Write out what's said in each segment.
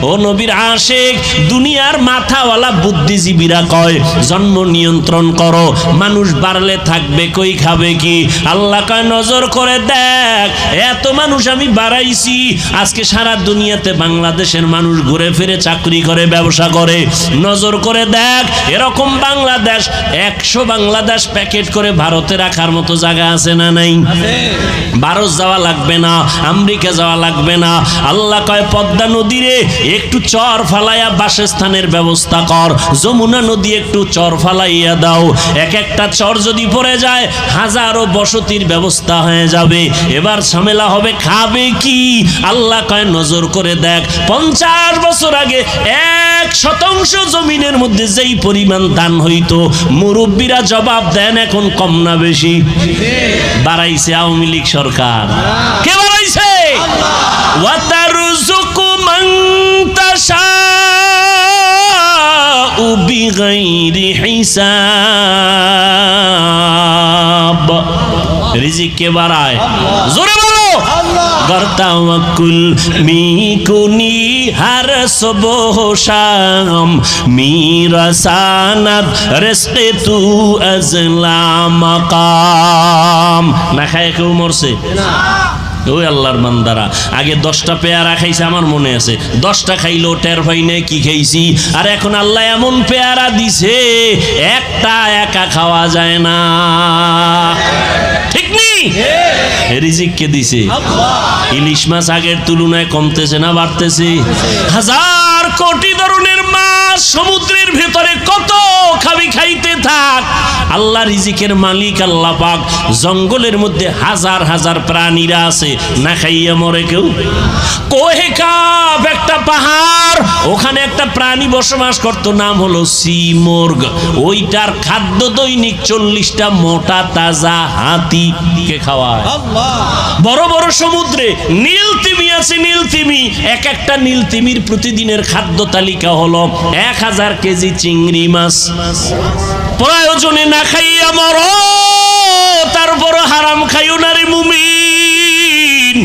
ও নবীর আশিক, দুনিয়ার মাথাওয়ালা বুদ্ধিজীবীরা কয় জন্ম নিয়ন্ত্রণ করো, মানুষ বাড়লে থাকবে কই, খাবে কি? আল্লাহ কয় নজর করে দেখ, এত মানুষ আমি বাড়াইছি, আজকে সারা দুনিয়াতে বাংলাদেশের মানুষ ঘুরে ফিরে চাকরি করে, ব্যবসা করে। নজর করে দেখ, এরকম বাংলাদেশ 100 বাংলাদেশ প্যাকেট করে ভারতে রাখার মতো জায়গা আছে না নাই? ভারত যাওয়া লাগবে না, আমেরিকা যাওয়া লাগবে না। আল্লাহ কয় পদ্মা নদীরে একটু চর ফালাইয়া বাসস্থানের ব্যবস্থা কর, যমুনা নদী একটু চর ফালাইয়া দাও, এক একটা চর যদি পড়ে যায় হাজারো বসতির ব্যবস্থা হয়ে যাবে। এবার ঝামেলা হবে খাবে কি? আল্লাহ কয় নজর করে দেখ, 50 বছর আগে 1% জমিনের মধ্যে যেই পরিমাণ ধান হইতো, মুরব্বীরা জবাব দেন এখন কম না বেশি? বাড়াইছে আওয়ামী লীগ সরকার। কে বাড়াইছে? ওয়াতারযুকু মান তাশাউ বিগাইরি হিসাব। রিজিক কে বাড়ায়? জোরে বলো গর্তাওয়াকুল মিকুনি হর সুবহ শাম মিরাসানাত রিজকে তু আজলা মাকাম। না খায় কেউ মরছে? ওই আল্লাহর বান্দারা আগে 10টা পেয়ারা খাইছে, আমার মনে আছে, 10টা খাইলো টের পাই নাই কি খাইছি। আর এখন আল্লাহ এমন পেয়ারা দিছে একটা একা খাওয়া যায় না। ঠিক নেই? রিজিক কে দিছে? ইলিশ মাছ আগের তুলনায় কমতেছে না বাড়তেছে? 1000 কোটি ধরনের মাছ সমুদ্রের ভেতরে, কত খাবি, খাইতে থাক। আল্লাহ রিজিকের মালিক আল্লাহ পাক। জঙ্গলের মধ্যে হাজার হাজার প্রাণীরা আছে, না খাইয়া মরে কেউ? কোহে কাব একটা পাহাড়, ওখানে একটা প্রাণী বসবাস করত, নাম হলো সিমর্গ। ওইটার খাদ্য দৈনিক 40টা মোটা তাজা হাতিকে খাওয়ায়। বড় বড় সমুদ্রে নীলতিমি আছে, নীলতিমি, এক একটা নীলতিমির প্রতিদিনের খাদ্য তালিকা হলো 1000 কেজি চিংড়ি মাছ। প্রয়োজনে না খাইয়া মরো, তারপর হারাম খাইও না রে মুমিন।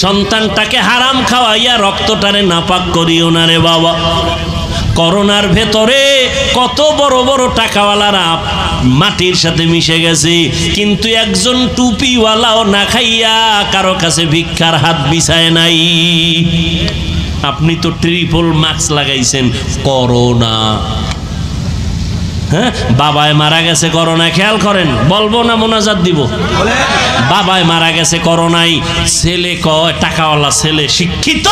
সন্তানটাকে হারাম খাওয়াইয়া রক্তটারে নাপাক করিও না রে বাবা। করোনার ভেতরে কত বড় বড় টাকাওয়ালারা মাটির সাথে মিশে গেছে, কিন্তু একজন টুপিওয়ালাও না খাইয়া কারো কাছে ভিক্ষার হাত বিছায় নাই। আপনি তো ট্রিপল মাস্ক লাগাইছেন, করোনা। হ্যাঁ, বাবায় মারা গেছে করোনায়, খেয়াল করেন, বলবো না মোনাজাত দিব? বাবায় মারা গেছে করোনায়, ছেলে কয় টাকাওয়ালা ছেলে, শিক্ষিত,